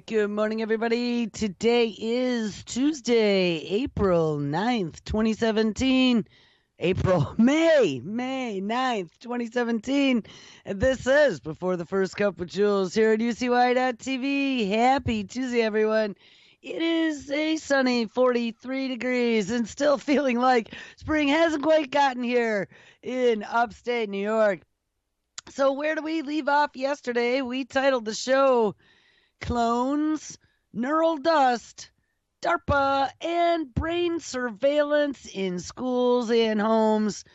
Good morning, everybody. Today is Tuesday, April 9th, 2017. May 9th, 2017. And this is Before the First Cup with Jules here at UCY.TV. Happy Tuesday, everyone. It is a sunny 43 degrees and still feeling like spring hasn't quite gotten here in upstate New York. So where do we leave off yesterday? We titled the show Clones, Neural Dust, DARPA, and Brain Surveillance in Schools and Homes.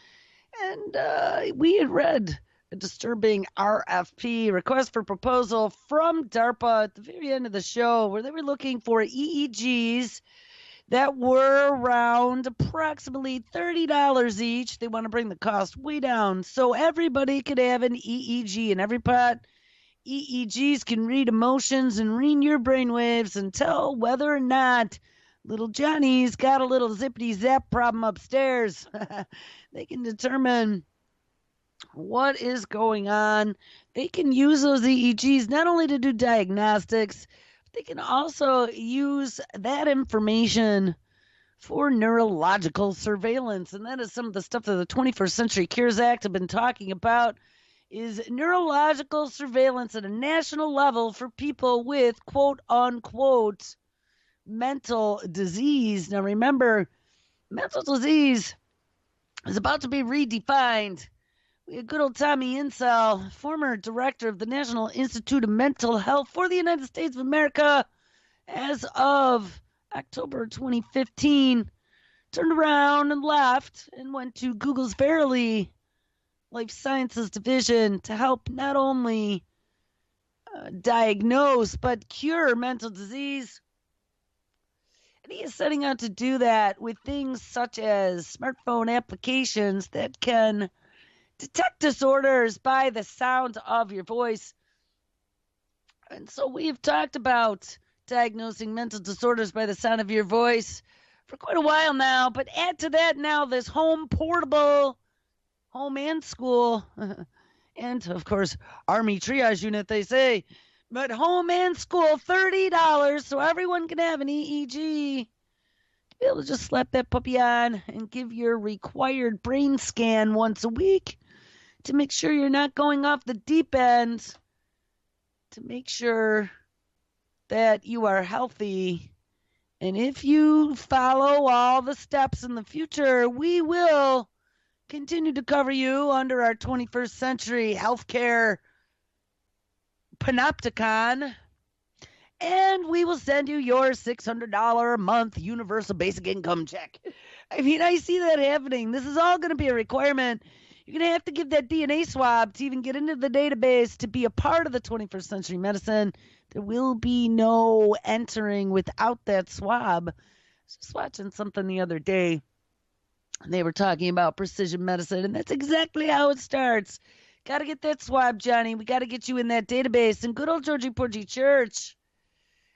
And we had read a disturbing RFP, request for proposal from DARPA at the very end of the show, where they were looking for EEGs that were around approximately $30 each. They want to bring the cost way down so everybody could have an EEG in every pot. EEGs can read emotions and read your brainwaves and tell whether or not little Johnny's got a little zippity zap problem upstairs. They can determine what is going on. They can use those EEGs not only to do diagnostics, but they can also use that information for neurological surveillance. And that is some of the stuff that the 21st Century Cures Act have been talking about, is neurological surveillance at a national level for people with quote-unquote mental disease. Now remember, mental disease is about to be redefined. We had good old Tommy Insel, former director of the National Institute of Mental Health for the United States of America as of October 2015, turned around and left and went to Google's Verily Life Sciences Division to help not only diagnose but cure mental disease. And he is setting out to do that with things such as smartphone applications that can detect disorders by the sound of your voice. And so we've talked about diagnosing mental disorders by the sound of your voice for quite a while now, but add to that now this portable home and school, and of course, Army triage unit, they say, but home and school, $30, so everyone can have an EEG. To be able to just slap that puppy on and give your required brain scan once a week to make sure you're not going off the deep end, to make sure that you are healthy. And if you follow all the steps in the future, we will continue to cover you under our 21st century healthcare panopticon, and we will send you your $600 a month universal basic income check. I mean, I see that happening. This is all going to be a requirement. You're going to have to give that DNA swab to even get into the database to be a part of the 21st century medicine. There will be no entering without that swab. I was just watching something the other day, and they were talking about precision medicine, and that's exactly how it starts. Got to get that swab, Johnny. We got to get you in that database. And good old Georgie Porgy Church,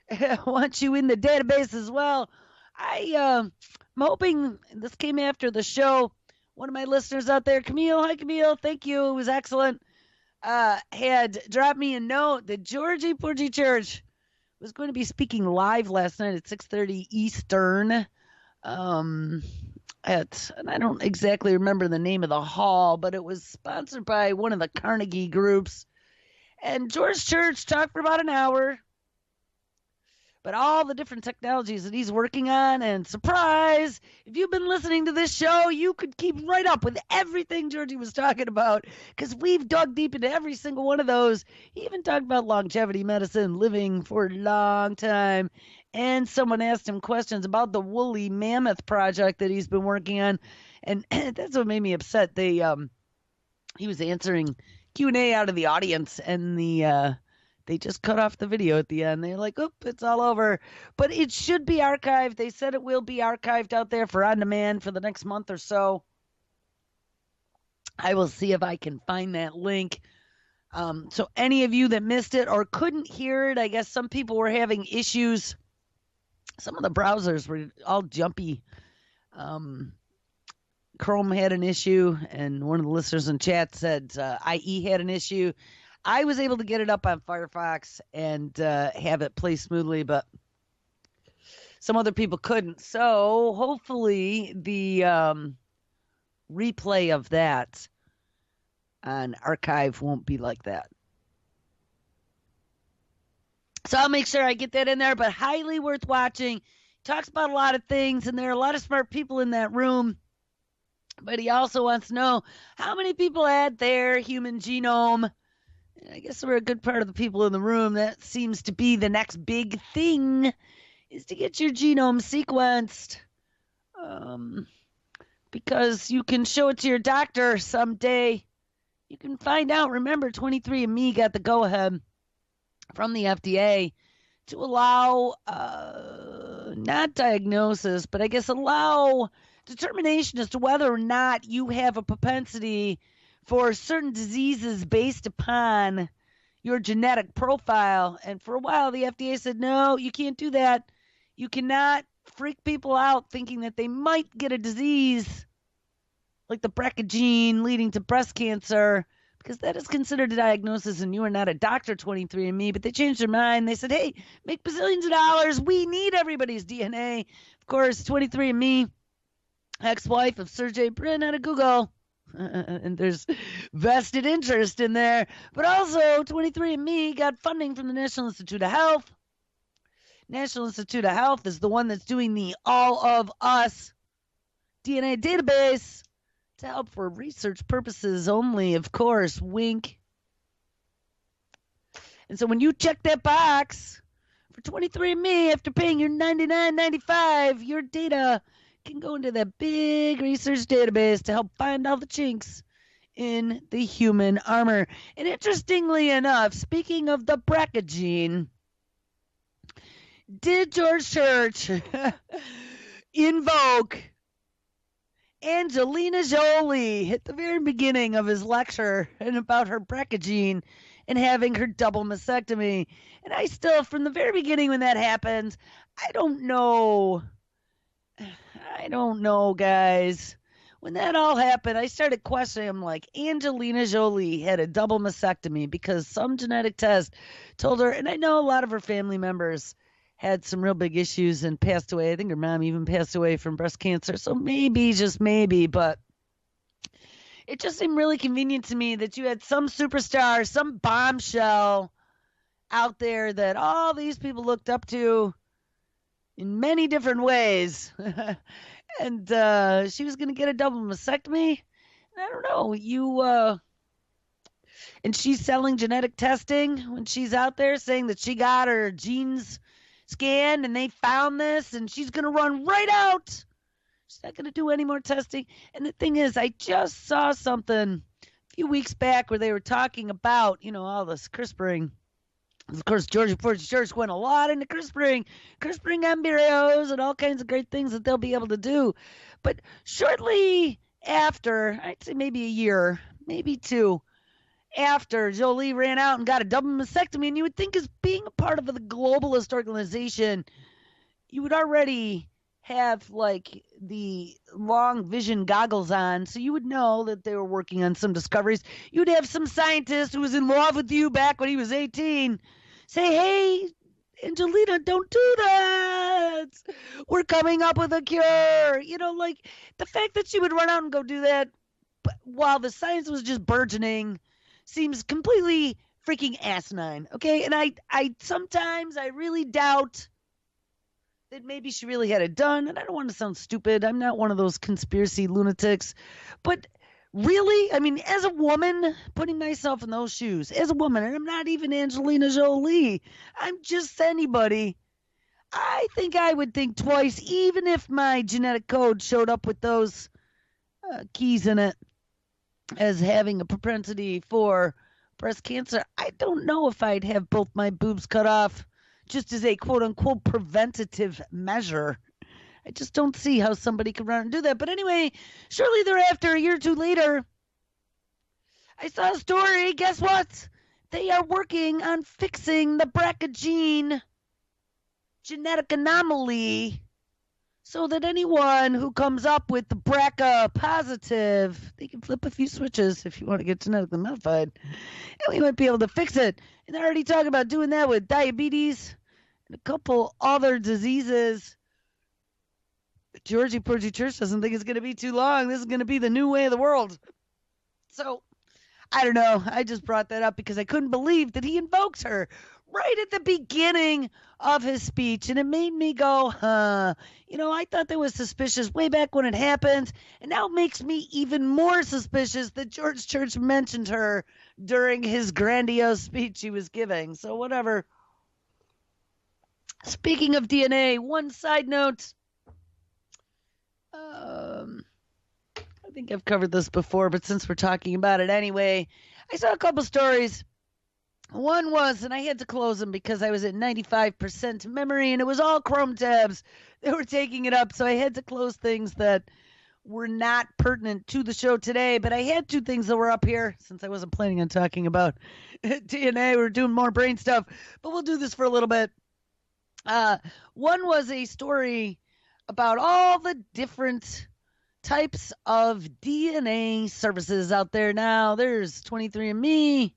I want you in the database as well. I'm hoping this came after the show. One of my listeners out there, Camille, hi Camille, thank you. It was excellent. Had dropped me a note that Georgie Porgy Church was going to be speaking live last night at 6:30 Eastern. And I don't exactly remember the name of the hall, but it was sponsored by one of the Carnegie groups. And George Church talked for about an hour, but all the different technologies that he's working on. And surprise, if you've been listening to this show, you could keep right up with everything Georgie was talking about, because we've dug deep into every single one of those. He even talked about longevity medicine, living for a long time. And someone asked him questions about the woolly mammoth project that he's been working on. And that's what made me upset. He was answering Q&A out of the audience, and they just cut off the video at the end. They're like, oop, it's all over. But it should be archived. They said it will be archived out there for on demand for the next month or so. I will see if I can find that link. So any of you that missed it or couldn't hear it, I guess some people were having issues. Some of the browsers were all jumpy. Chrome had an issue, and one of the listeners in chat said IE had an issue. I was able to get it up on Firefox and have it play smoothly, but some other people couldn't. So hopefully the replay of that on archive won't be like that. So I'll make sure I get that in there, but highly worth watching. Talks about a lot of things, and there are a lot of smart people in that room. But he also wants to know how many people had their human genome. And I guess we're a good part of the people in the room. That seems to be the next big thing, is to get your genome sequenced. Because you can show it to your doctor someday. You can find out. Remember, 23andMe got the go-ahead from the FDA to allow, not diagnosis, but I guess allow determination as to whether or not you have a propensity for certain diseases based upon your genetic profile. And for a while, the FDA said, no, you can't do that. You cannot freak people out thinking that they might get a disease like the BRCA gene leading to breast cancer, because that is considered a diagnosis and you are not a doctor, 23andMe. But they changed their mind. They said, hey, make bazillions of dollars. We need everybody's DNA. Of course, 23andMe, ex-wife of Sergey Brin out of Google. And there's vested interest in there. But also, 23andMe got funding from the National Institute of Health. National Institute of Health is the one that's doing the All of Us DNA database to help for research purposes only, of course, wink. And so when you check that box for 23andMe, after paying your $99.95, your data can go into that big research database to help find all the chinks in the human armor. And interestingly enough, speaking of the BRCA gene, did George Church invoke Angelina Jolie at the very beginning of his lecture and about her BRCA gene and having her double mastectomy? And I still, from the very beginning when that happened, I don't know, guys. When that all happened, I started questioning. I'm like, Angelina Jolie had a double mastectomy because some genetic test told her, and I know a lot of her family members had some real big issues and passed away. I think her mom even passed away from breast cancer. So maybe, just maybe, but it just seemed really convenient to me that you had some superstar, some bombshell out there that all these people looked up to in many different ways. And she was going to get a double mastectomy. And I don't know, and she's selling genetic testing when she's out there saying that she got her genes scanned and they found this, and she's going to run right out. She's not going to do any more testing. And the thing is, I just saw something a few weeks back where they were talking about, all this CRISPRing. Of course, Georgia Forge Church went a lot into CRISPRing embryos and all kinds of great things that they'll be able to do. But shortly after, I'd say maybe a year, maybe two, after Jolie ran out and got a double mastectomy, and you would think as being a part of the globalist organization, you would already have like the long vision goggles on, so you would know that they were working on some discoveries. You'd have some scientist who was in love with you back when he was 18 say, hey, Angelina, don't do that. We're coming up with a cure. Like the fact that she would run out and go do that while the science was just burgeoning seems completely freaking asinine, okay? And I sometimes I really doubt that maybe she really had it done, and I don't want to sound stupid. I'm not one of those conspiracy lunatics, but really, I mean, as a woman, putting myself in those shoes, as a woman, and I'm not even Angelina Jolie, I'm just anybody, I think I would think twice, even if my genetic code showed up with those keys in it as having a propensity for breast cancer. I don't know if I'd have both my boobs cut off just as a quote-unquote preventative measure. I just don't see how somebody could run and do that. But anyway, shortly thereafter, a year or two later, I saw a story. Guess what? They are working on fixing the BRCA gene genetic anomaly so that anyone who comes up with the BRCA positive, they can flip a few switches if you want to get genetically modified, and we might be able to fix it. And they're already talking about doing that with diabetes and a couple other diseases. Georgie Porgy Church doesn't think it's going to be too long. This is going to be the new way of the world. So, I don't know. I just brought that up because I couldn't believe that he invoked her right at the beginning of his speech. And it made me go, I thought that was suspicious way back when it happened. And now it makes me even more suspicious that George Church mentioned her during his grandiose speech he was giving. So, whatever. Speaking of DNA, one side note. I think I've covered this before, but since we're talking about it anyway, I saw a couple stories. One was, and I had to close them because I was at 95% memory, and it was all Chrome tabs. They were taking it up, so I had to close things that were not pertinent to the show today. But I had two things that were up here since I wasn't planning on talking about DNA. We're doing more brain stuff, but we'll do this for a little bit. One was a story about all the different types of DNA services out there now. There's 23andMe,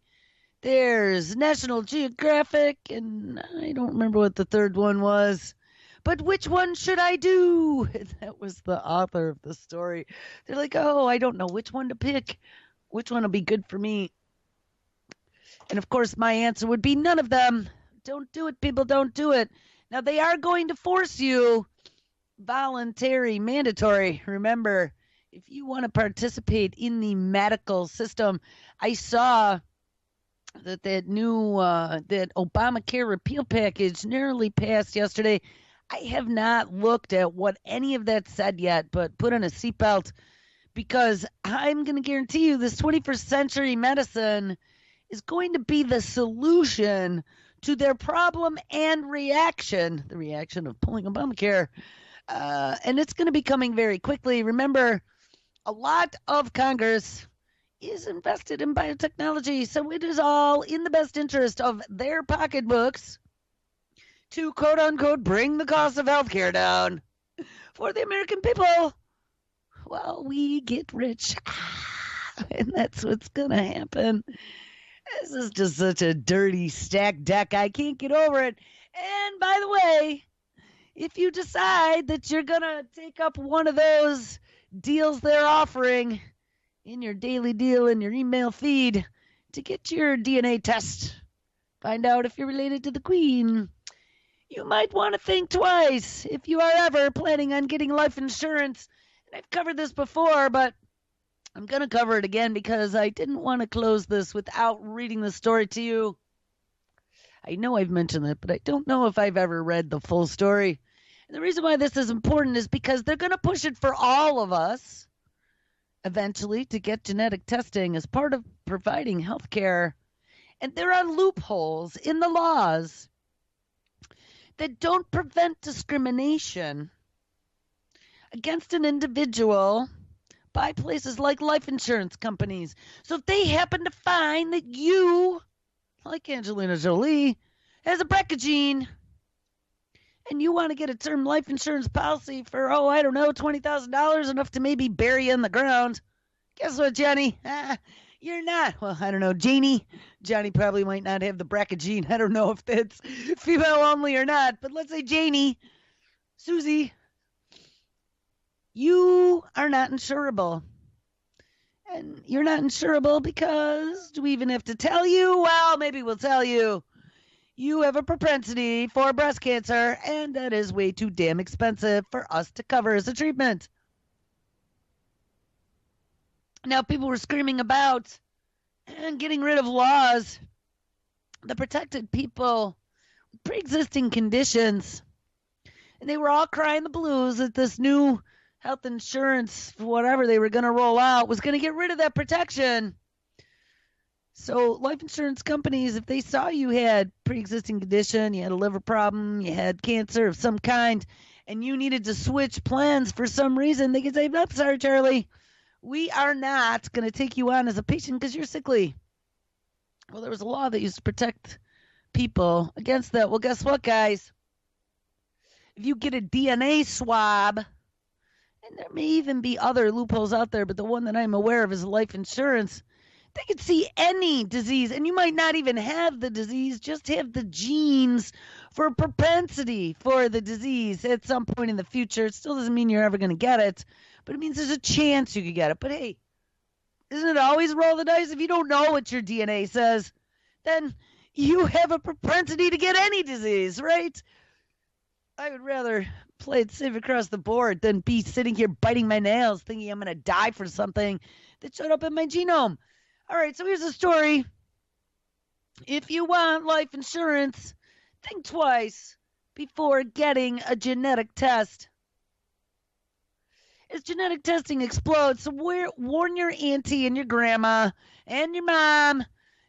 there's National Geographic, and I don't remember what the third one was. But which one should I do? That was the author of the story. They're like, oh, I don't know which one to pick. Which one will be good for me? And of course, my answer would be none of them. Don't do it, people. Don't do it. Now, they are going to force you voluntary, mandatory. Remember, if you want to participate in the medical system, I saw that new that Obamacare repeal package nearly passed yesterday. I have not looked at what any of that said yet, but put on a seatbelt because I'm going to guarantee you this 21st century medicine is going to be the solution to their problem and reaction, the reaction of pulling Obamacare. And it's going to be coming very quickly. Remember, a lot of Congress is invested in biotechnology, so it is all in the best interest of their pocketbooks to, quote unquote, bring the cost of healthcare down for the American people while we get rich. And that's what's going to happen. This is just such a dirty stacked deck. I can't get over it. And by the way, if you decide that you're going to take up one of those deals they're offering in your daily deal in your email feed to get your DNA test, find out if you're related to the Queen, you might want to think twice if you are ever planning on getting life insurance. And I've covered this before, but I'm going to cover it again because I didn't want to close this without reading the story to you. I know I've mentioned it, but I don't know if I've ever read the full story. And the reason why this is important is because they're going to push it for all of us eventually to get genetic testing as part of providing health care. And there are loopholes in the laws that don't prevent discrimination against an individual by places like life insurance companies. So if they happen to find that you, like Angelina Jolie, has a BRCA gene, and you want to get a term life insurance policy for, $20,000, enough to maybe bury you in the ground. Guess what, Johnny? You're not. Well, I don't know. Janie. Johnny probably might not have the BRCA gene. I don't know if that's female only or not. But let's say Janie, Susie, you are not insurable. And you're not insurable because, do we even have to tell you? Well, maybe we'll tell you. You have a propensity for breast cancer, and that is way too damn expensive for us to cover as a treatment. Now, people were screaming about getting rid of laws that protected people with pre-existing conditions. And they were all crying the blues that this new health insurance, whatever they were going to roll out, was going to get rid of that protection. So life insurance companies, if they saw you had pre-existing condition, you had a liver problem, you had cancer of some kind, and you needed to switch plans for some reason, they could say, I'm sorry, Charlie, we are not going to take you on as a patient because you're sickly. Well, there was a law that used to protect people against that. Well, guess what, guys? if you get a DNA swab, and there may even be other loopholes out there, but the one that I'm aware of is life insurance. They could see any disease, and you might not even have the disease, just have the genes for propensity for the disease at some point in the future. It still doesn't mean you're ever going to get it, but it means there's a chance you could get it. But hey, isn't it always roll the dice? If you don't know what your DNA says, then you have a propensity to get any disease, right? I would rather play it safe across the board than be sitting here biting my nails thinking I'm going to die for something that showed up in my genome. All right, so here's the story. If you want life insurance, think twice before getting a genetic test. As genetic testing explodes, so warn your auntie and your grandma and your mom,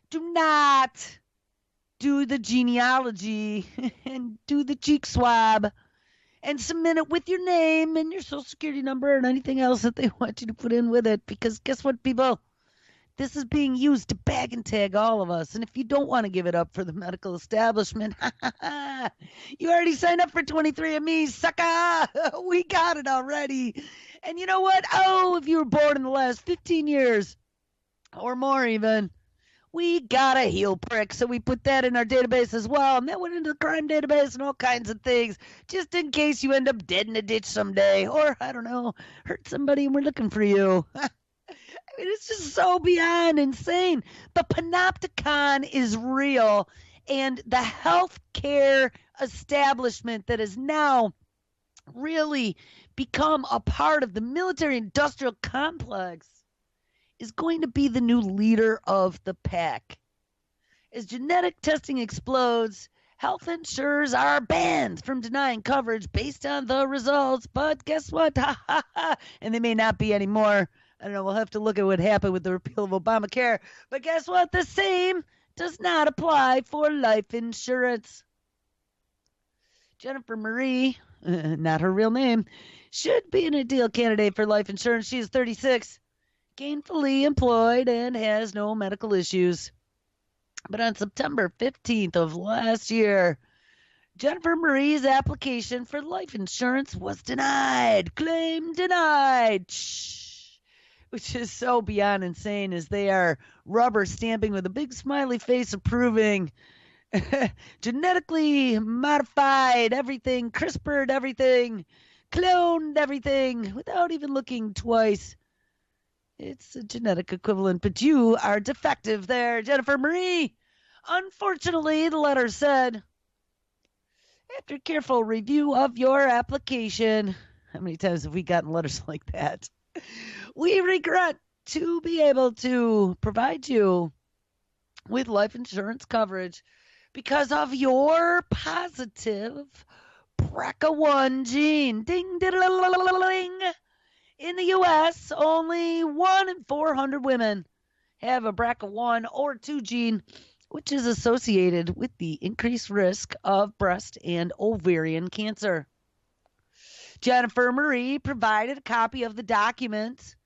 do not do the genealogy and do the cheek swab and submit it with your name and your social security number and anything else that they want you to put in with it. Because guess what, people? This is being used to bag and tag all of us. And if you don't want to give it up for the medical establishment, you already signed up for 23andMe, sucker. We got it already. And you know what? Oh, if you were born in the last 15 years or more even, we got a heel prick. So we put that in our database as well. And that went into the crime database and all kinds of things, just in case you end up dead in a ditch someday. Or, I don't know, hurt somebody and we're looking for you. I mean, it's just so beyond insane. The panopticon is real. And the healthcare establishment that has now really become a part of the military-industrial complex is going to be the new leader of the pack. As genetic testing explodes, health insurers are banned from denying coverage based on the results. But guess what? And they may not be anymore. I don't know. We'll have to look at what happened with the repeal of Obamacare. But guess what? The same does not apply for life insurance. Jennifer Marie, not her real name, should be an ideal candidate for life insurance. She is 36. Gainfully employed and has no medical issues. But on September 15th of last year, Jennifer Marie's application for life insurance was denied. Claim denied. Which is so beyond insane as they are rubber stamping with a big smiley face approving. Genetically modified everything, CRISPR'd everything, cloned everything without even looking twice. It's a genetic equivalent, but you are defective there, Jennifer Marie. Unfortunately, the letter said, after careful review of your application, how many times have we gotten letters like that? We regret to be able to provide you with life insurance coverage because of your positive BRCA1 gene. Ding, ding, ding. In the U.S., only 1 in 400 women have a BRCA1 or 2 gene, which is associated with the increased risk of breast and ovarian cancer. Jennifer Marie provided a copy of the document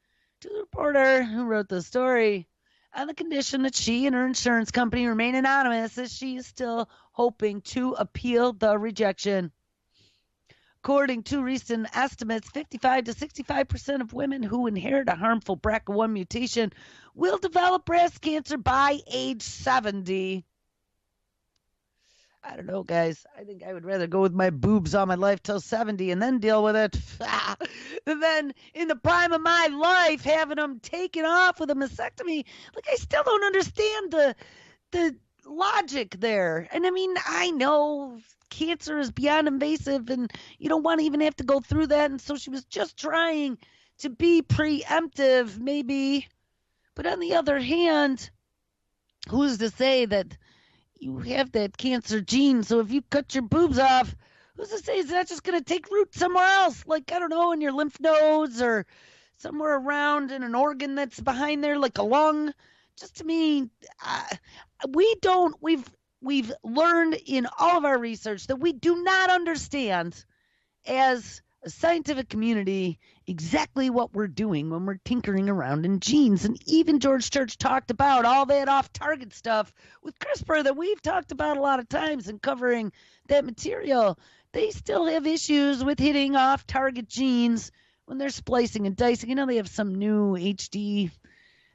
to the reporter who wrote the story on the condition that she and her insurance company remain anonymous, as she is still hoping to appeal the rejection. According to recent estimates, 55 to 65% of women who inherit a harmful BRCA1 mutation will develop breast cancer by age 70. I don't know, guys. I think I would rather go with my boobs all my life till 70 and then deal with it. And then in the prime of my life, having them taken off with a mastectomy. Like, I still don't understand the logic there. And I mean, I know cancer is beyond invasive and you don't want to even have to go through that. And so she was just trying to be preemptive, maybe. But on the other hand, who's to say that you have that cancer gene? So if you cut your boobs off, who's to say it's not just going to take root somewhere else? Like, I don't know, in your lymph nodes or somewhere around in an organ that's behind there, like a lung. Just to me, we've learned in all of our research that we do not understand as a scientific community exactly what we're doing when we're tinkering around in genes. And even George Church talked about all that off-target stuff with CRISPR that we've talked about a lot of times in covering that material. they still have issues with hitting off target genes when they're splicing and dicing. You know, they have some new HD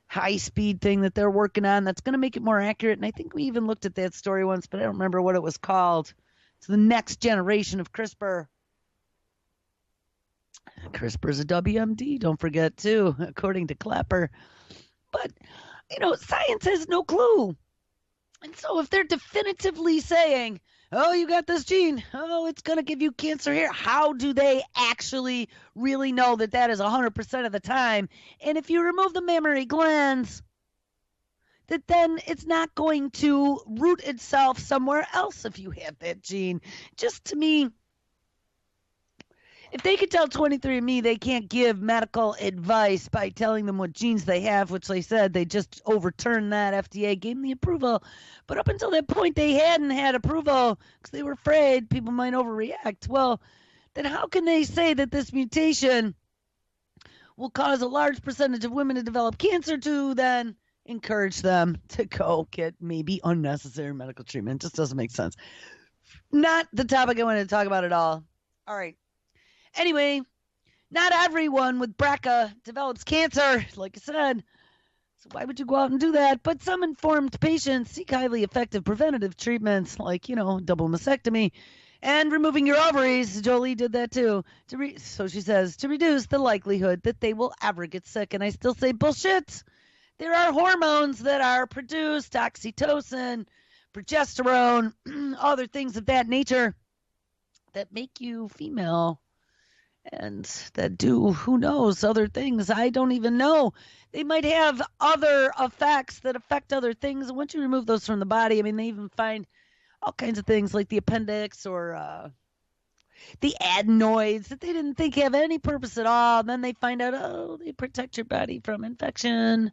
high-speed thing that they're working on that's going to make it more accurate. And I think we even looked at that story once, but I don't remember what it was called. It's the next generation of CRISPR. CRISPR's a WMD, don't forget, too, according to Clapper. But, you know, science has no clue. And so if they're definitively saying, oh, you got this gene, oh, it's going to give you cancer here, how do they actually really know that that is 100% of the time? And if you remove the mammary glands, that then it's not going to root itself somewhere else if you have that gene. Just to me, if they could tell 23andMe they can't give medical advice by telling them what genes they have, which they said they just overturned that, FDA gave them the approval. But up until that point, they hadn't had approval because they were afraid people might overreact. Well, then how can they say that this mutation will cause a large percentage of women to develop cancer to then encourage them to go get maybe unnecessary medical treatment? It just doesn't make sense. Not the topic I wanted to talk about at all. All right. Anyway, not everyone with BRCA develops cancer, like I said. So why would you go out and do that? But some informed patients seek highly effective preventative treatments, like, you know, double mastectomy and removing your ovaries. Jolie did that too. So she says, to reduce the likelihood that they will ever get sick. And I still say bullshit. There are hormones that are produced, oxytocin, progesterone, other things of that nature that make you female. And that do, who knows, other things. I don't even know. They might have other effects that affect other things. And once you remove those from the body, I mean, they even find all kinds of things like the appendix or the adenoids that they didn't think have any purpose at all. And then they find out, oh, they protect your body from infection.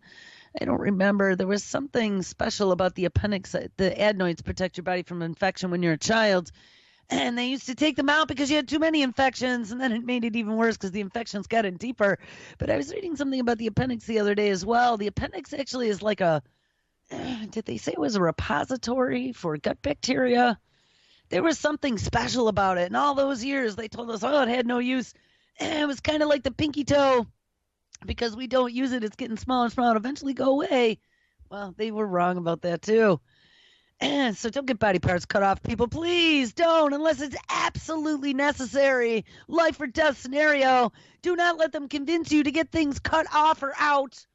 I don't remember. There was something special about the appendix. The adenoids protect your body from infection when you're a child. And they used to take them out because you had too many infections, and then it made it even worse because the infections got in deeper. But I was reading something about the appendix the other day as well. The appendix actually is like did they say it was a repository for gut bacteria? There was something special about it. And all those years, they told us, oh, it had no use. And it was kind of like the pinky toe. Because we don't use it, it's getting smaller and smaller. It'll eventually go away. Well, they were wrong about that, too. So don't get body parts cut off, people. Please don't, unless it's absolutely necessary. Life or death scenario. Do not let them convince you to get things cut off or out.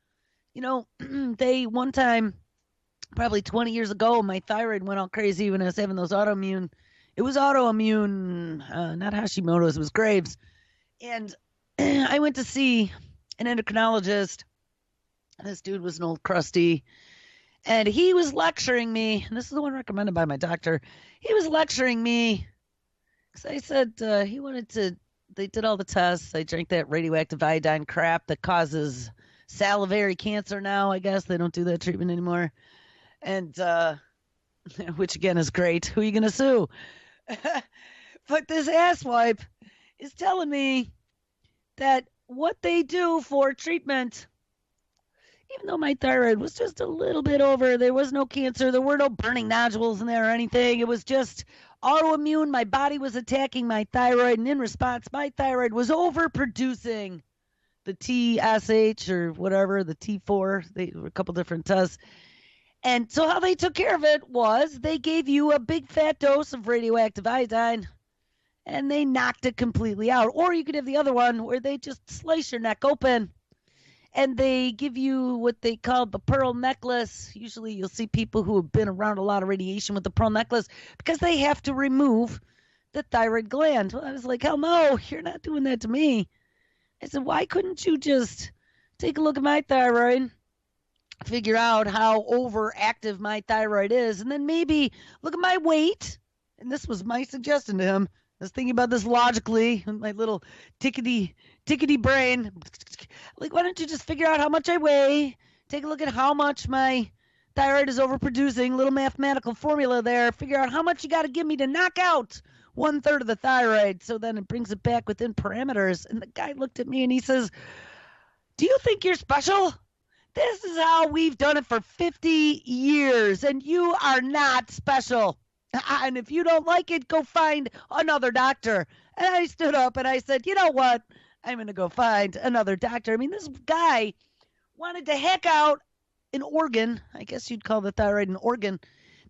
You know, they one time, probably 20 years ago, my thyroid went all crazy when I was having those autoimmune. It was autoimmune, not Hashimoto's, it was Graves. And I went to see an endocrinologist. This dude was an old crusty. And he was lecturing me, and this is the one recommended by my doctor. He was lecturing me because I said he wanted to, they did all the tests. I drank that radioactive iodine crap that causes salivary cancer now, I guess. They don't do that treatment anymore. And, which again is great. Who are you going to sue? But this asswipe is telling me that what they do for treatment, even though my thyroid was just a little bit over, there was no cancer, there were no burning nodules in there or anything. It was just autoimmune. My body was attacking my thyroid, and in response, my thyroid was overproducing the TSH or whatever, the T4. They were a couple different tests. And so how they took care of it was they gave you a big fat dose of radioactive iodine, and they knocked it completely out. Or you could have the other one where they just slice your neck open. And they give you what they call the pearl necklace. Usually you'll see people who have been around a lot of radiation with the pearl necklace because they have to remove the thyroid gland. Well, I was like, hell no, you're not doing that to me. I said, why couldn't you just take a look at my thyroid, figure out how overactive my thyroid is, and then maybe look at my weight? And this was my suggestion to him. I was thinking about this logically in my little tickety brain. Like, why don't you just figure out how much I weigh, take a look at how much my thyroid is overproducing, little mathematical formula there, figure out how much you got to give me to knock out 1/3 of the thyroid, so then it brings it back within parameters. And the guy looked at me and he says, do you think you're special? This is how we've done it for 50 years, and you are not special. And if you don't like it, go find another doctor. And I stood up and I said, you know what? I'm going to go find another doctor. I mean, this guy wanted to hack out an organ, I guess you'd call the thyroid an organ,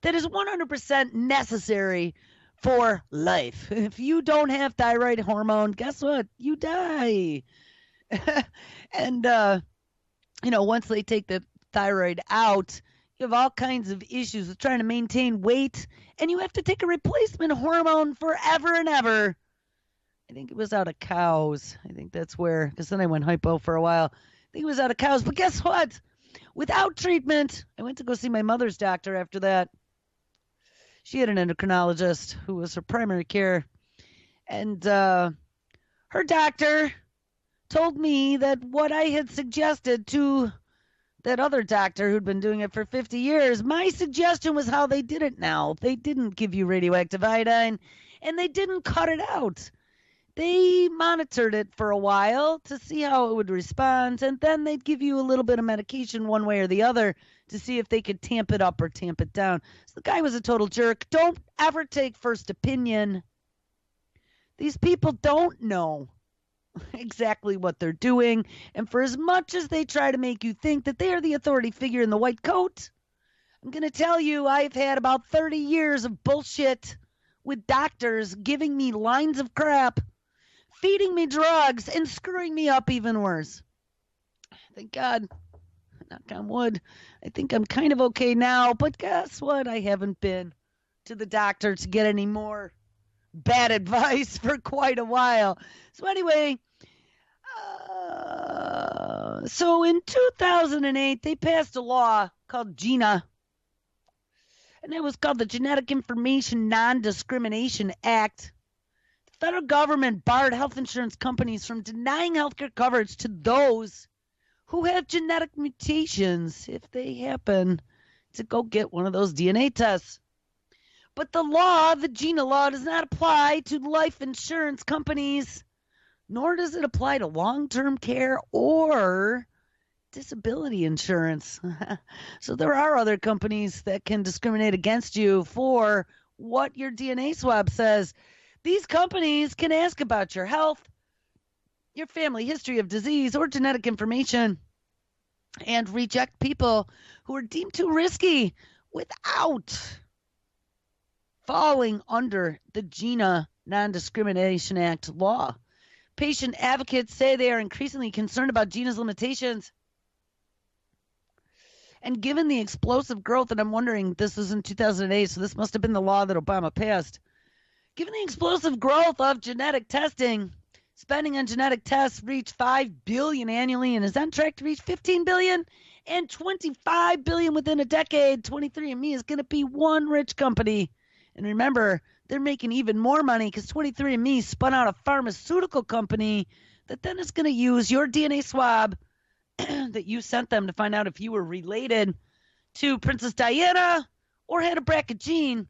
that is 100% necessary for life. If you don't have thyroid hormone, guess what? You die. And, once they take the thyroid out, you have all kinds of issues with trying to maintain weight, and you have to take a replacement hormone forever and ever. I think it was out of cows. I think that's where, because then I went hypo for a while. I think it was out of cows. But guess what? Without treatment, I went to go see my mother's doctor after that. She had an endocrinologist who was her primary care. And her doctor told me that what I had suggested to that other doctor who'd been doing it for 50 years, my suggestion was how they did it now. They didn't give you radioactive iodine, and they didn't cut it out. They monitored it for a while to see how it would respond, and then they'd give you a little bit of medication one way or the other to see if they could tamp it up or tamp it down. So the guy was a total jerk. Don't ever take first opinion. These people don't know exactly what they're doing, and for as much as they try to make you think that they are the authority figure in the white coat, I'm going to tell you I've had about 30 years of bullshit with doctors giving me lines of crap, feeding me drugs, and screwing me up even worse. Thank God, knock on wood, I think I'm kind of okay now, but guess what? I haven't been to the doctor to get any more bad advice for quite a while. So anyway, so in 2008, they passed a law called GINA, and it was called the Genetic Information Non-Discrimination Act. The federal government barred health insurance companies from denying healthcare coverage to those who have genetic mutations if they happen to go get one of those DNA tests. But the law, the GINA law, does not apply to life insurance companies, nor does it apply to long-term care or disability insurance. So there are other companies that can discriminate against you for what your DNA swab says. These companies can ask about your health, your family history of disease, or genetic information, and reject people who are deemed too risky without falling under the GINA Non-Discrimination Act law. Patient advocates say they are increasingly concerned about GINA's limitations. And given the explosive growth, and I'm wondering, this was in 2008, so this must have been the law that Obama passed. Given the explosive growth of genetic testing, spending on genetic tests reached $5 billion annually and is on track to reach $15 billion and $25 billion within a decade. 23andMe is going to be one rich company. And remember, they're making even more money because 23andMe spun out a pharmaceutical company that then is going to use your DNA swab that you sent them to find out if you were related to Princess Diana or had a BRCA gene.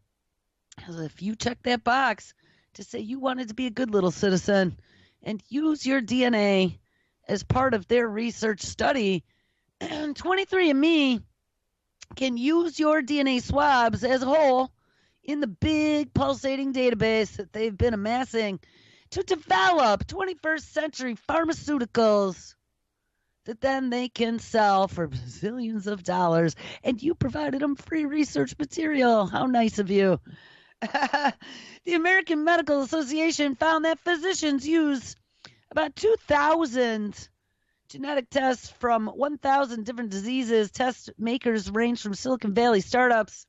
If you check that box to say you wanted to be a good little citizen and use your DNA as part of their research study, 23andMe can use your DNA swabs as a whole in the big pulsating database that they've been amassing to develop 21st century pharmaceuticals that then they can sell for zillions of dollars, and you provided them free research material. How nice of you. The American Medical Association found that physicians use about 2,000 genetic tests from 1,000 different diseases. Test makers range from Silicon Valley startups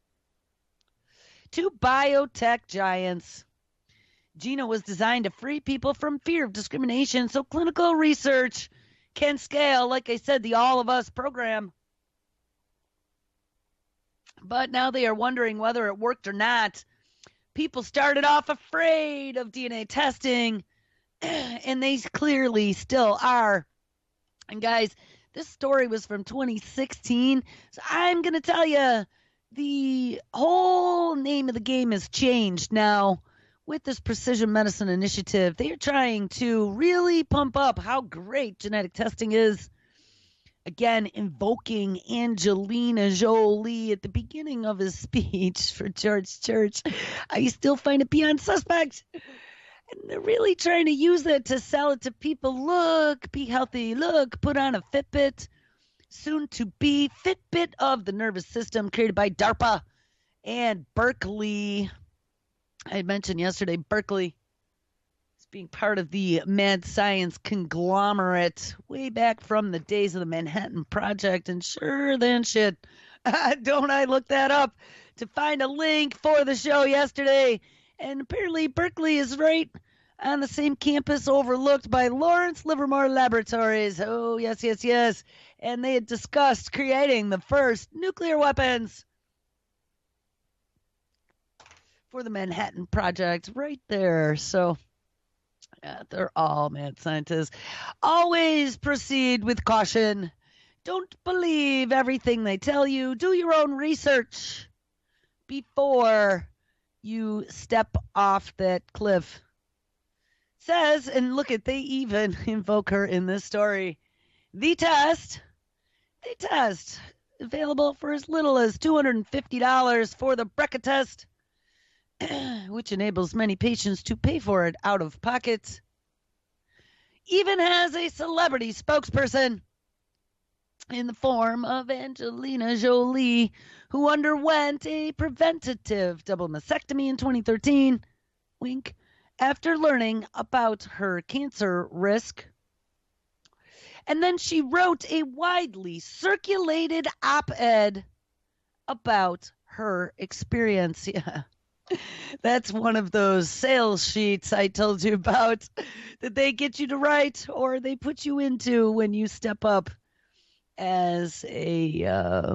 to biotech giants. GINA was designed to free people from fear of discrimination so clinical research can scale, like I said, the All of Us program. But now they are wondering whether it worked or not. People started off afraid of DNA testing, and they clearly still are. And guys, this story was from 2016, so I'm going to tell you the whole name of the game has changed now. With this precision medicine initiative, they are trying to really pump up how great genetic testing is. Again, invoking Angelina Jolie at the beginning of his speech for George Church. I still find it beyond suspect. And they're really trying to use that to sell it to people. Look, be healthy. Look, put on a Fitbit. Soon to be Fitbit of the nervous system, created by DARPA and Berkeley. I had mentioned yesterday Berkeley is being part of the mad science conglomerate way back from the days of the Manhattan Project. And sure than shit, don't I look that up to find a link for the show yesterday. And apparently Berkeley is right on the same campus overlooked by Lawrence Livermore Laboratories. Oh, yes, yes, yes. And they had discussed creating the first nuclear weapons for the Manhattan Project right there. So, yeah, they're all mad scientists. Always proceed with caution. Don't believe everything they tell you. Do your own research before you step off that cliff. Says, and look at, they even invoke her in this story. The test, available for as little as $250 for the Brecka test, which enables many patients to pay for it out of pocket. Even has a celebrity spokesperson in the form of Angelina Jolie, who underwent a preventative double mastectomy in 2013. Wink. After learning about her cancer risk. And then she wrote a widely circulated op-ed about her experience. Yeah. That's one of those sales sheets I told you about that they get you to write or they put you into when you step up as a,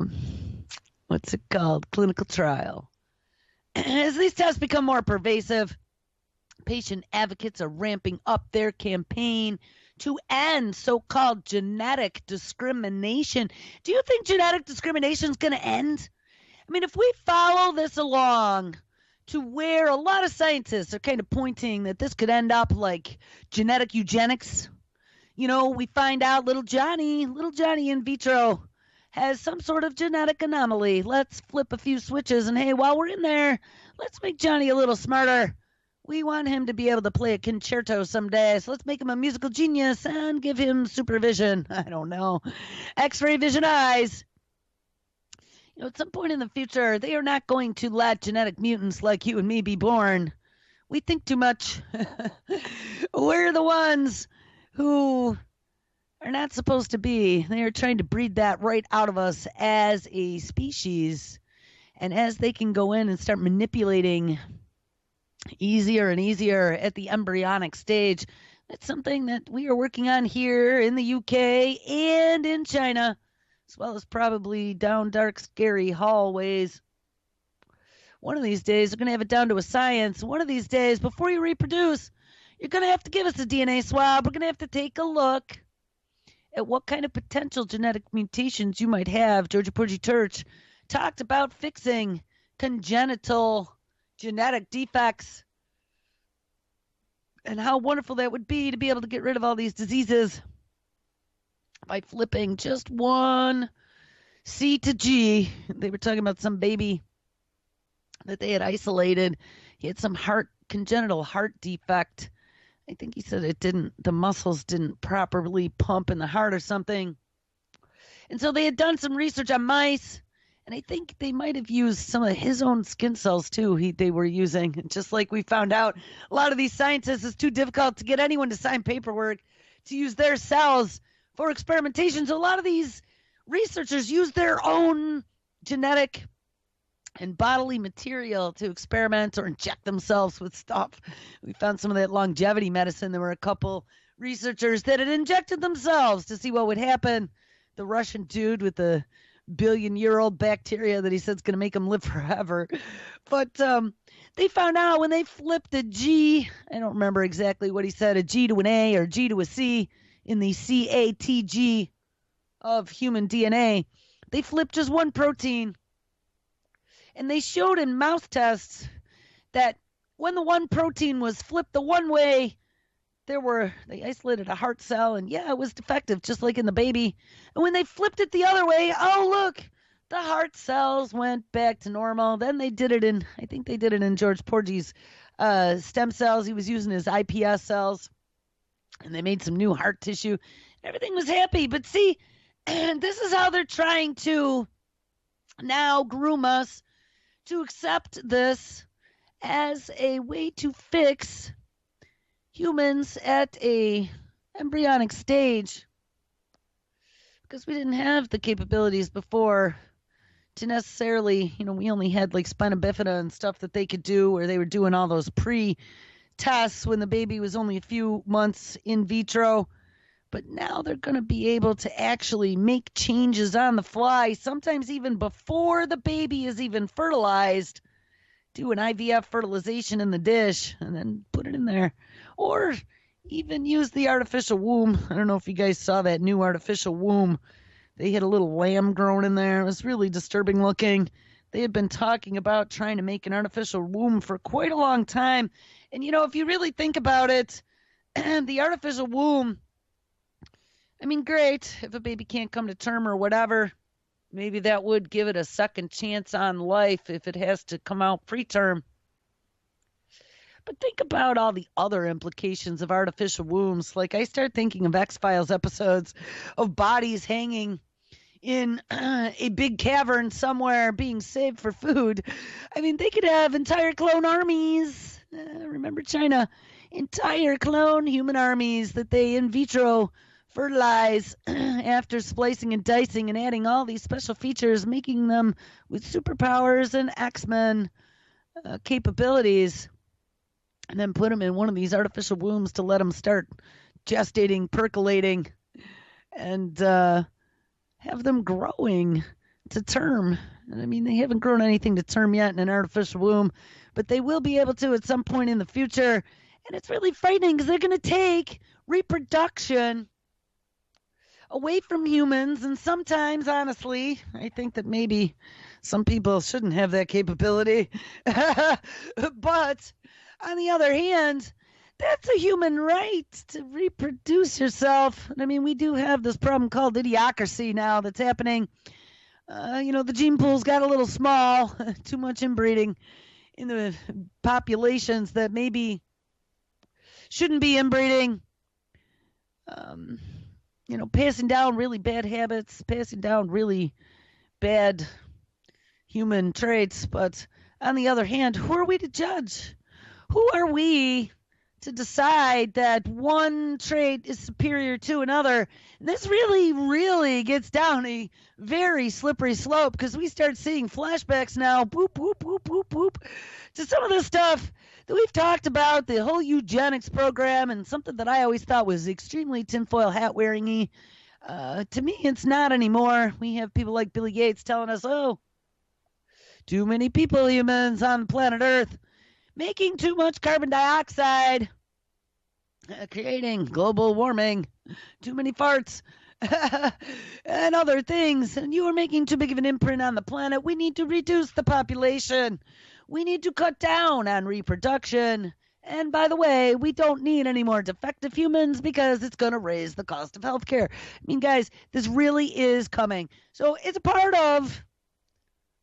what's it called, clinical trial. As these tests become more pervasive, patient advocates are ramping up their campaign to end so-called genetic discrimination. Do you think genetic discrimination is going to end? I mean, if we follow this along to where a lot of scientists are kind of pointing that this could end up like genetic eugenics, you know, we find out little Johnny in vitro has some sort of genetic anomaly. Let's flip a few switches and hey, while we're in there, let's make Johnny a little smarter. We want him to be able to play a concerto someday, so let's make him a musical genius and give him supervision. I don't know. X-ray vision eyes. You know, at some point in the future, they are not going to let genetic mutants like you and me be born. We think too much. We're the ones who are not supposed to be. They are trying to breed that right out of us as a species. And as they can go in and start manipulating easier and easier at the embryonic stage, that's something that we are working on here in the UK and in China, as well as probably down dark, scary hallways. One of these days, we're going to have it down to a science. One of these days, before you reproduce, you're going to have to give us a DNA swab. We're going to have to take a look at what kind of potential genetic mutations you might have. Georgia Porgy Church talked about fixing congenital genetic defects and how wonderful that would be to be able to get rid of all these diseases by flipping just one C to G. They were talking about some baby that they had isolated. He had some congenital heart defect. I think he said the muscles didn't properly pump in the heart or something. And so they had done some research on mice, and I think they might have used some of his own skin cells too. They were using, just like we found out, a lot of these scientists, it's too difficult to get anyone to sign paperwork to use their cells for experimentation. So a lot of these researchers use their own genetic and bodily material to experiment or inject themselves with stuff. We found some of that longevity medicine. There were a couple researchers that had injected themselves to see what would happen. The Russian dude with the billion-year-old bacteria that he said is going to make him live forever. But they found out when they flipped a G, I don't remember exactly what he said, a G to an A or G to a C in the CATG of human DNA, they flipped just one protein. And they showed in mouse tests that when the one protein was flipped the one way, they isolated a heart cell, and yeah, it was defective, just like in the baby. And when they flipped it the other way, oh, look, the heart cells went back to normal. Then I think they did it in George Porgy's stem cells. He was using his iPS cells, and they made some new heart tissue. Everything was happy. But see, this is how they're trying to now groom us to accept this as a way to fix humans at a embryonic stage, because we didn't have the capabilities before to necessarily, we only had like spina bifida and stuff that they could do, where they were doing all those pre-tests when the baby was only a few months in vitro. But now they're going to be able to actually make changes on the fly, sometimes even before the baby is even fertilized. Do an IVF fertilization in the dish and then put it in there. Or even use the artificial womb. I don't know if you guys saw that new artificial womb. They had a little lamb growing in there. It was really disturbing looking. They had been talking about trying to make an artificial womb for quite a long time. And, if you really think about it, the artificial womb, great if a baby can't come to term or whatever. Maybe that would give it a second chance on life if it has to come out preterm. But think about all the other implications of artificial wombs. Like, I start thinking of X-Files episodes of bodies hanging in a big cavern somewhere being saved for food. They could have entire clone armies. Remember China? Entire clone human armies that they in vitro fertilize after splicing and dicing and adding all these special features, making them with superpowers and X-Men capabilities, and then put them in one of these artificial wombs to let them start gestating, percolating, and have them growing to term. And they haven't grown anything to term yet in an artificial womb, but they will be able to at some point in the future. And it's really frightening because they're going to take reproduction away from humans. And sometimes, honestly, I think that maybe some people shouldn't have that capability. But on the other hand, that's a human right to reproduce yourself. We do have this problem called idiocracy now that's happening. The gene pool's got a little small, too much inbreeding in the populations that maybe shouldn't be inbreeding. Passing down really bad habits, passing down really bad human traits. But on the other hand, who are we to judge? Who are we to decide that one trait is superior to another? And this really, really gets down a very slippery slope, because we start seeing flashbacks now, boop, boop, boop, boop, boop, to some of the stuff that we've talked about, the whole eugenics program, and something that I always thought was extremely tinfoil hat wearing-y. To me, it's not anymore. We have people like Billy Gates telling us, too many people, humans on planet Earth, making too much carbon dioxide, creating global warming, too many farts, and other things. And you are making too big of an imprint on the planet. We need to reduce the population. We need to cut down on reproduction. And by the way, we don't need any more defective humans, because it's going to raise the cost of healthcare. Guys, this really is coming. So it's a part of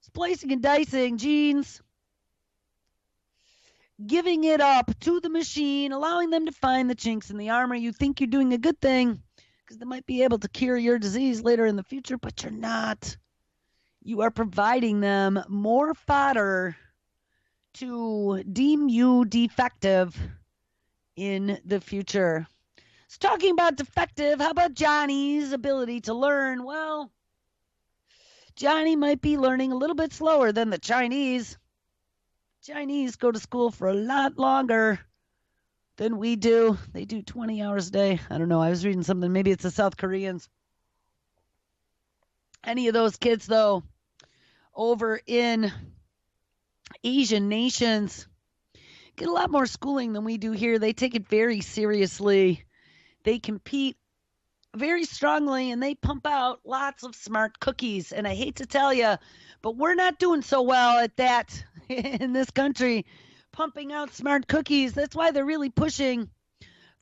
splicing and dicing genes, giving it up to the machine, allowing them to find the chinks in the armor. You think you're doing a good thing because they might be able to cure your disease later in the future, but you're not. You are providing them more fodder to deem you defective in the future. So talking about defective, how about Johnny's ability to learn? Well, Johnny might be learning a little bit slower than the Chinese. Chinese go to school for a lot longer than we do. They do 20 hours a day. I don't know. I was reading something. Maybe it's the South Koreans. Any of those kids, though, over in Asian nations get a lot more schooling than we do here. They take it very seriously. They compete very strongly, and they pump out lots of smart cookies. And I hate to tell you, but we're not doing so well at that in this country, pumping out smart cookies. That's why they're really pushing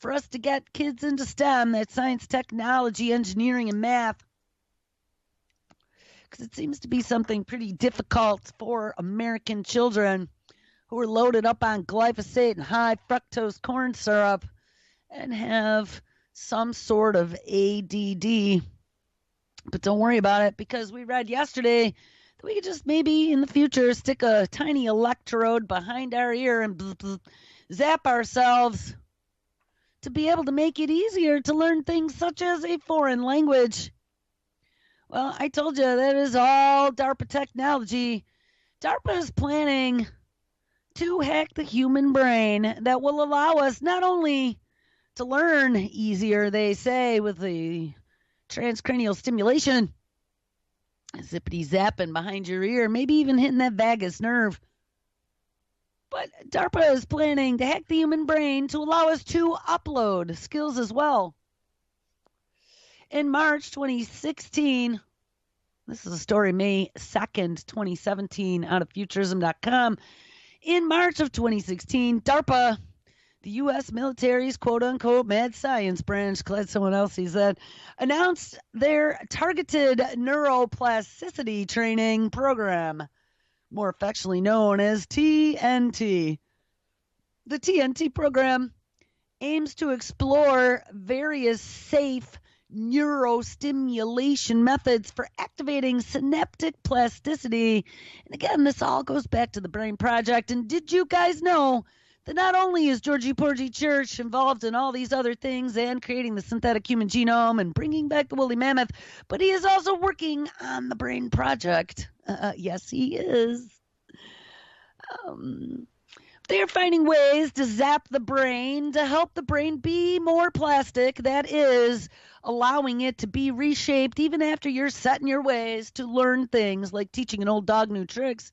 for us to get kids into STEM, that's science, technology, engineering, and math, because it seems to be something pretty difficult for American children who are loaded up on glyphosate and high fructose corn syrup and have some sort of ADD. But don't worry about it, because we read yesterday that we could just maybe in the future stick a tiny electrode behind our ear and zap ourselves to be able to make it easier to learn things such as a foreign language. Well, I told you that is all DARPA technology. DARPA is planning to hack the human brain that will allow us not only to learn easier, they say, with the transcranial stimulation, zippity zapping behind your ear, maybe even hitting that vagus nerve. But DARPA is planning to hack the human brain to allow us to upload skills as well. In March 2016, this is a story May 2nd, 2017, out of Futurism.com. In March of 2016, DARPA, the U.S. military's quote-unquote mad science branch, glad someone else sees that, announced their targeted neuroplasticity training program, more affectionately known as TNT. The TNT program aims to explore various safe neurostimulation methods for activating synaptic plasticity. And again, this all goes back to the Brain Project. And did you guys know that not only is Georgie Porgy Church involved in all these other things and creating the synthetic human genome and bringing back the woolly mammoth, but he is also working on the Brain Project. Yes, he is. They're finding ways to zap the brain to help the brain be more plastic. That is, allowing it to be reshaped even after you're set in your ways to learn things like teaching an old dog new tricks,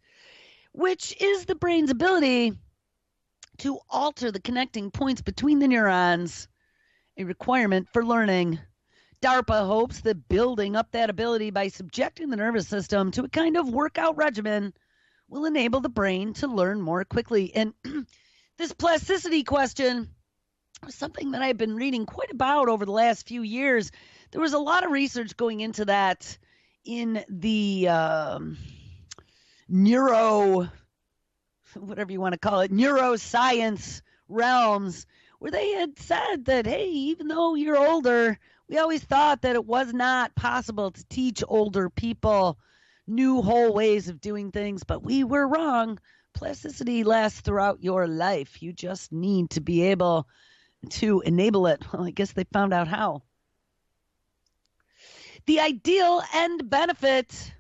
which is the brain's ability to alter the connecting points between the neurons, a requirement for learning. DARPA hopes that building up that ability by subjecting the nervous system to a kind of workout regimen will enable the brain to learn more quickly. And this plasticity question was something that I've been reading quite about over the last few years. There was a lot of research going into that in the whatever you want to call it, neuroscience realms, where they had said that, hey, even though you're older, we always thought that it was not possible to teach older people new whole ways of doing things, but we were wrong. Plasticity lasts throughout your life. You just need to be able to enable it. Well, I guess they found out how. The ideal end benefit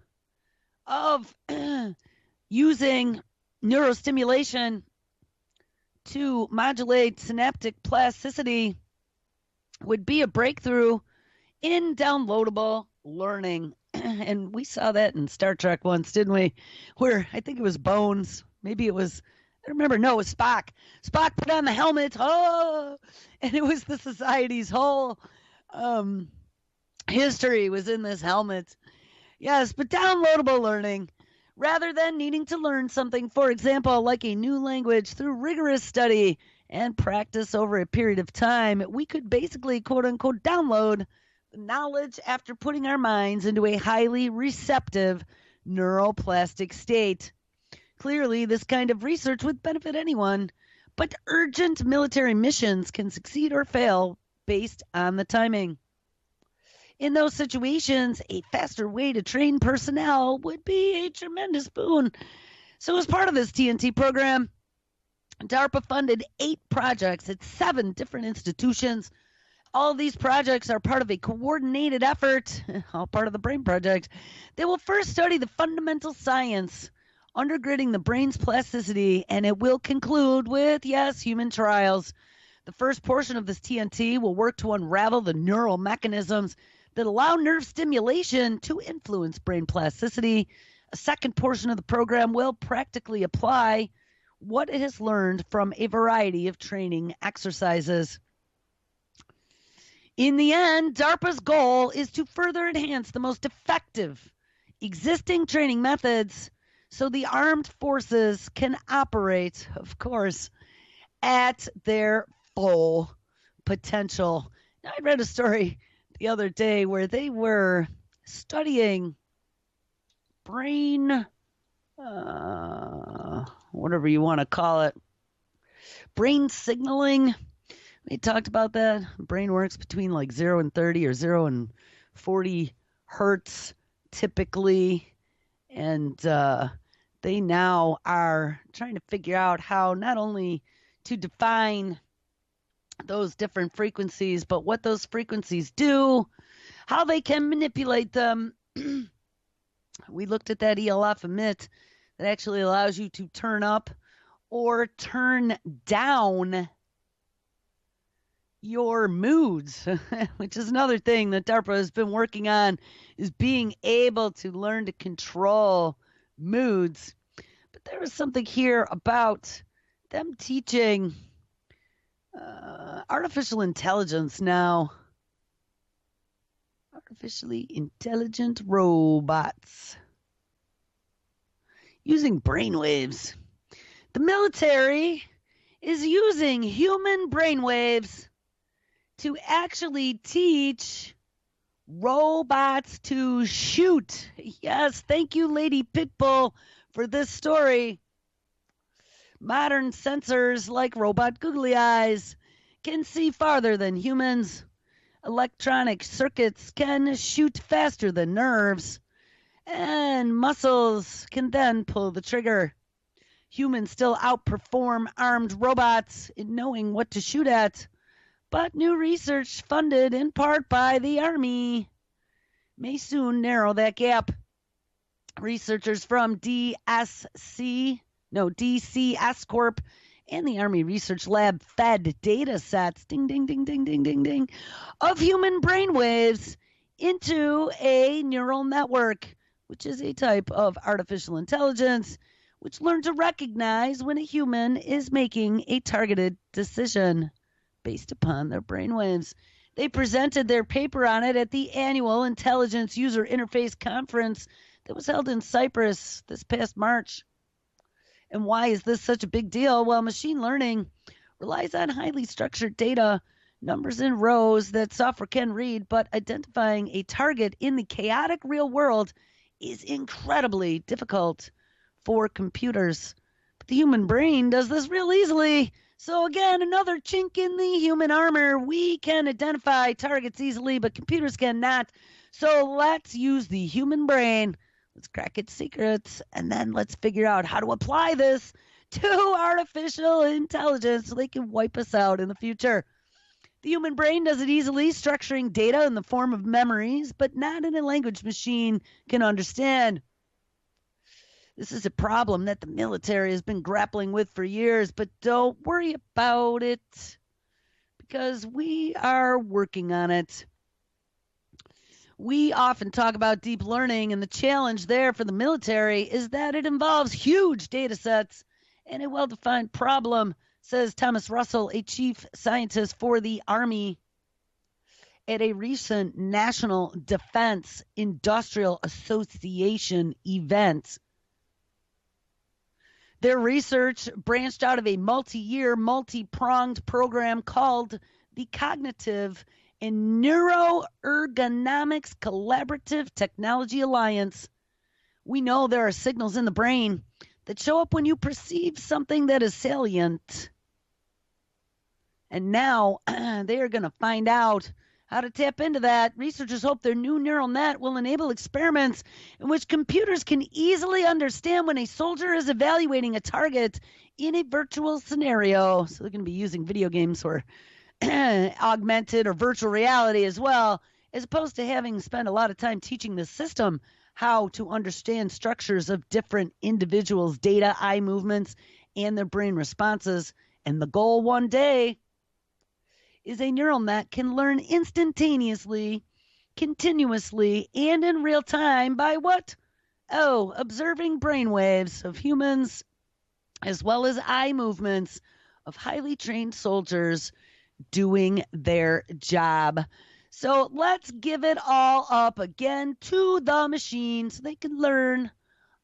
of using neurostimulation to modulate synaptic plasticity would be a breakthrough in downloadable learning. And we saw that in Star Trek once, didn't we? Where I think it was Bones. Maybe it was, I remember, no, it was Spock. Spock put on the helmet. Oh, and it was the society's whole history was in this helmet. Yes, but downloadable learning. Rather than needing to learn something, for example, like a new language through rigorous study and practice over a period of time, we could basically, quote unquote, download the knowledge after putting our minds into a highly receptive neuroplastic state. Clearly, this kind of research would benefit anyone, but urgent military missions can succeed or fail based on the timing. In those situations, a faster way to train personnel would be a tremendous boon. So as part of this TNT program, DARPA funded 8 projects at 7 different institutions. All of these projects are part of a coordinated effort, all part of the Brain Project. They will first study the fundamental science undergirding the brain's plasticity, and it will conclude with, yes, human trials. The first portion of this TNT will work to unravel the neural mechanisms that allow nerve stimulation to influence brain plasticity. A second portion of the program will practically apply what it has learned from a variety of training exercises. In the end, DARPA's goal is to further enhance the most effective existing training methods so the armed forces can operate, of course, at their full potential. Now, I read a story the other day where they were studying brain, whatever you want to call it, brain signaling. They talked about that. Brain works between like 0 and 30 or 0 and 40 hertz typically. And they now are trying to figure out how not only to define those different frequencies, but what those frequencies do, how they can manipulate them. We looked at that ELF emit that actually allows you to turn up or turn down your moods, which is another thing that DARPA has been working on, is being able to learn to control moods. But there was something here about them teaching artificial intelligence now. Artificially intelligent robots using brainwaves. The military is using human brainwaves to actually teach robots to shoot. Yes, thank you, Lady Pitbull, for this story. Modern sensors like robot googly eyes can see farther than humans. Electronic circuits can shoot faster than nerves, and muscles can then pull the trigger. Humans still outperform armed robots in knowing what to shoot at, but new research funded in part by the Army may soon narrow that gap. Researchers from DCS Corp and the Army Research Lab fed data sets, ding, ding, ding, ding, ding, ding, ding, of human brainwaves into a neural network, which is a type of artificial intelligence, which learn to recognize when a human is making a targeted decision based upon their brainwaves. They presented their paper on it at the annual Intelligence User Interface Conference that was held in Cyprus this past March. And why is this such a big deal? Well, machine learning relies on highly structured data, numbers in rows that software can read, but identifying a target in the chaotic real world is incredibly difficult for computers. But the human brain does this real easily. So again, another chink in the human armor. We can identify targets easily, but computers cannot. So let's use the human brain. Let's crack its secrets, and then let's figure out how to apply this to artificial intelligence so they can wipe us out in the future. The human brain does it easily, structuring data in the form of memories, but not in a language machine can understand. This is a problem that the military has been grappling with for years, but don't worry about it because we are working on it. We often talk about deep learning, and the challenge there for the military is that it involves huge data sets and a well-defined problem, says Thomas Russell, a chief scientist for the Army, at a recent National Defense Industrial Association event. Their research branched out of a multi-year, multi-pronged program called the Cognitive and Neuroergonomics Collaborative Technology Alliance. We know there are signals in the brain that show up when you perceive something that is salient. And now they are going to find out how to tap into that. Researchers hope their new neural net will enable experiments in which computers can easily understand when a soldier is evaluating a target in a virtual scenario. So they're going to be using video games or augmented or virtual reality as well, as opposed to having spent a lot of time teaching the system how to understand structures of different individuals' data, eye movements, and their brain responses. And the goal one day is a neural net can learn instantaneously, continuously, and in real time by what? Oh, observing brainwaves of humans as well as eye movements of highly trained soldiers doing their job. So let's give it all up again to the machine so they can learn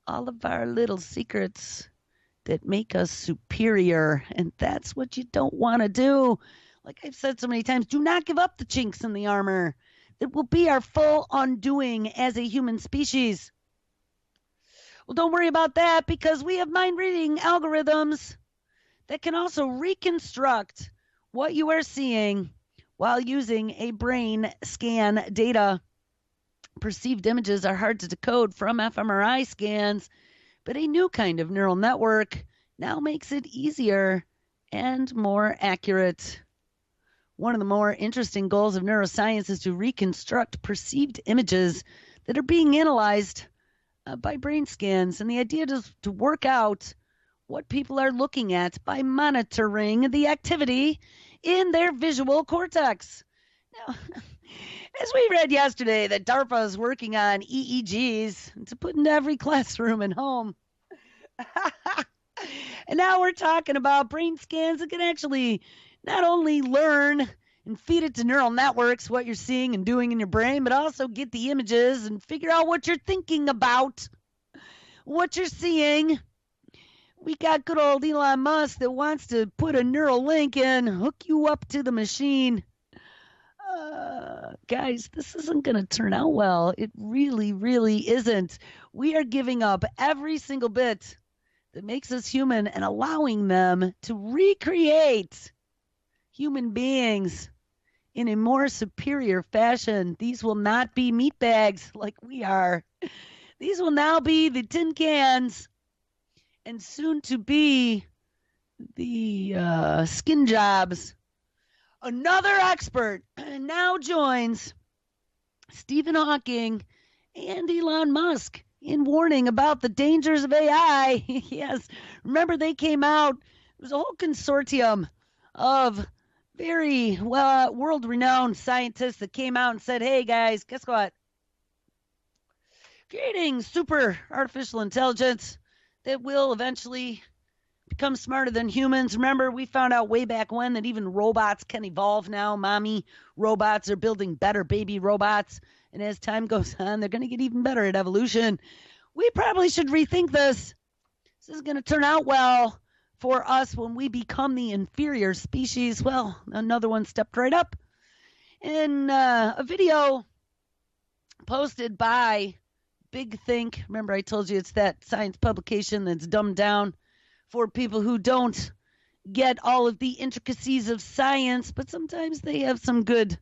all of our little secrets that make us superior. And that's what you don't want to do. Like I've said so many times, do not give up the chinks in the armor. It will be our full undoing as a human species. Well, don't worry about that because we have mind reading algorithms that can also reconstruct what you are seeing while using a brain scan data. Perceived images are hard to decode from fMRI scans, but a new kind of neural network now makes it easier and more accurate. One of the more interesting goals of neuroscience is to reconstruct perceived images that are being analyzed by brain scans. And the idea is to work out what people are looking at by monitoring the activity in their visual cortex. Now, as we read yesterday that DARPA is working on EEGs to put into every classroom and home. And now we're talking about brain scans that can actually not only learn and feed it to neural networks what you're seeing and doing in your brain, but also get the images and figure out what you're thinking about, what you're seeing. We got good old Elon Musk that wants to put a neural link in, hook you up to the machine. Guys, this isn't going to turn out well. It really, really isn't. We are giving up every single bit that makes us human and allowing them to recreate human beings in a more superior fashion. These will not be meat bags like we are. These will now be the tin cans and soon to be the skin jobs. Another expert now joins Stephen Hawking and Elon Musk in warning about the dangers of AI. Yes, remember they came out, it was a whole consortium of very world-renowned scientists that came out and said, hey guys, guess what? Creating super artificial intelligence that will eventually become smarter than humans. Remember, we found out way back when that even robots can evolve now. Mommy robots are building better baby robots. And as time goes on, they're going to get even better at evolution. We probably should rethink this. This is going to turn out well for us when we become the inferior species. Well, another one stepped right up. In a video posted by Big Think. Remember, I told you it's that science publication that's dumbed down for people who don't get all of the intricacies of science, but sometimes they have some good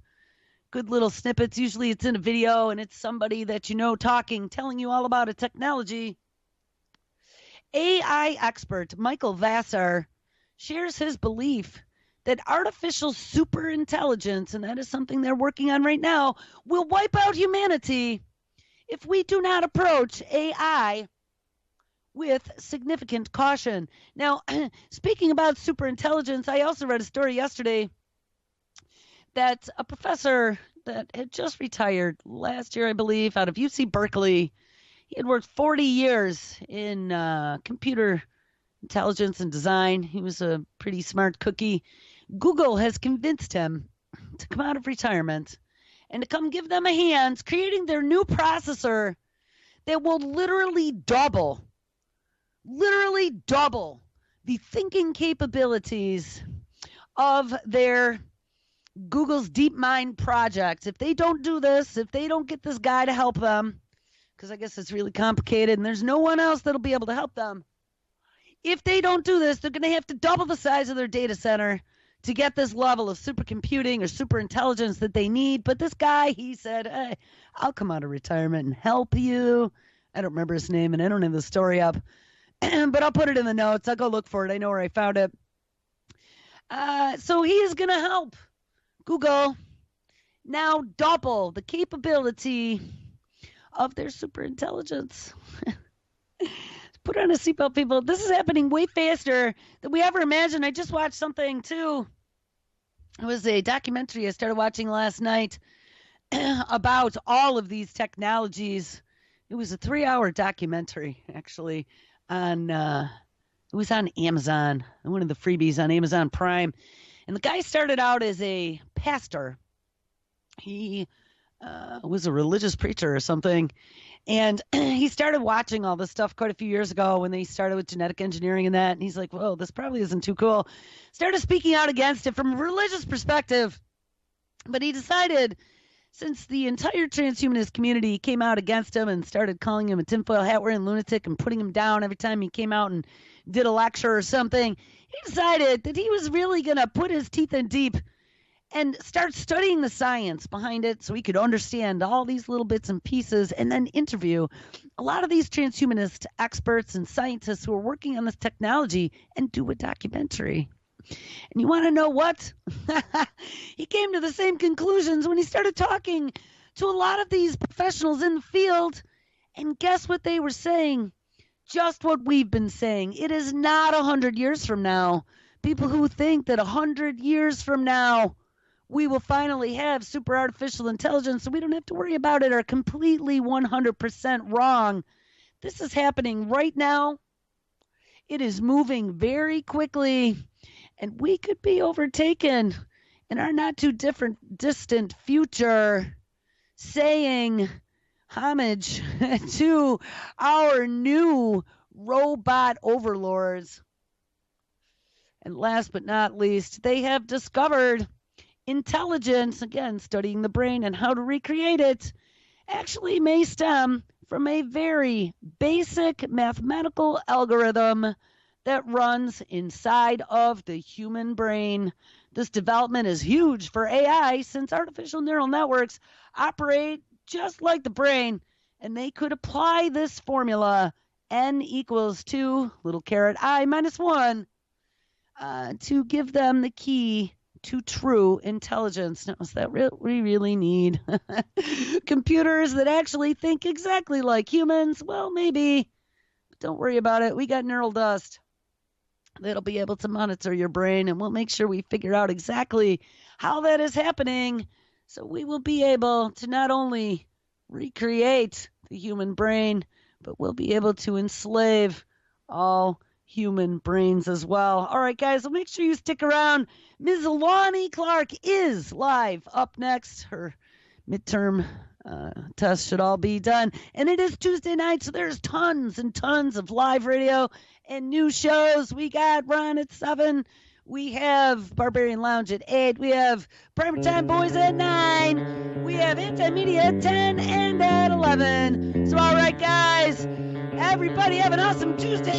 little snippets. Usually it's in a video and it's somebody that you know talking, telling you all about a technology. AI expert Michael Vassar shares his belief that artificial superintelligence, and that is something they're working on right now, will wipe out humanity if we do not approach AI with significant caution. Now, speaking about superintelligence, I also read a story yesterday that a professor that had just retired last year, I believe, out of UC Berkeley, he had worked 40 years in computer intelligence and design. He was a pretty smart cookie. Google has convinced him to come out of retirement and to come give them a hand creating their new processor that will literally double the thinking capabilities of their Google's DeepMind project. If they don't do this, if they don't get this guy to help them, because I guess it's really complicated and there's no one else that'll be able to help them. If they don't do this, they're going to have to double the size of their data center to get this level of supercomputing or superintelligence that they need. But this guy, he said, hey, I'll come out of retirement and help you. I don't remember his name and I don't have the story up. But I'll put it in the notes. I'll go look for it. I know where I found it. So he is going to help Google now double the capability of their superintelligence. Put on a seatbelt, people. This is happening way faster than we ever imagined. I just watched something, too. It was a documentary I started watching last night about all of these technologies. It was a 3-hour documentary, actually. It was on Amazon, one of the freebies on Amazon Prime. And the guy started out as a pastor. He was a religious preacher or something. And he started watching all this stuff quite a few years ago when they started with genetic engineering and that. And he's like, whoa, this probably isn't too cool. Started speaking out against it from a religious perspective. But he decided, since the entire transhumanist community came out against him and started calling him a tinfoil hat wearing lunatic and putting him down every time he came out and did a lecture or something, he decided that he was really going to put his teeth in deep and start studying the science behind it so he could understand all these little bits and pieces, and then interview a lot of these transhumanist experts and scientists who are working on this technology and do a documentary. And you want to know what? He came to the same conclusions when he started talking to a lot of these professionals in the field. And guess what they were saying? Just what we've been saying. It is not 100 years from now. People who think that 100 years from now we will finally have super artificial intelligence so we don't have to worry about it are completely 100% wrong. This is happening right now. It is moving very quickly, and we could be overtaken in our not too distant future, saying homage to our new robot overlords. And last but not least, they have discovered intelligence, again, studying the brain and how to recreate it, actually may stem from a very basic mathematical algorithm that runs inside of the human brain. This development is huge for AI since artificial neural networks operate just like the brain, and they could apply this formula, n equals 2, little caret I minus 1, to give them the key to true intelligence. Now, is that we really need computers that actually think exactly like humans? Well, maybe. But don't worry about it. We got neural dust that'll be able to monitor your brain, and we'll make sure we figure out exactly how that is happening. So we will be able to not only recreate the human brain, but we'll be able to enslave all human brains as well. All right, guys, well, make sure you stick around. Ms. Lonnie Clark is live up next. Her midterm tests should all be done. And it is Tuesday night, so there's tons and tons of live radio and new shows. We got Ron at 7. We have Barbarian Lounge at 8. We have Primetime Boys at 9. We have Anti-Media at 10 and at 11. So, all right, guys, everybody have an awesome Tuesday.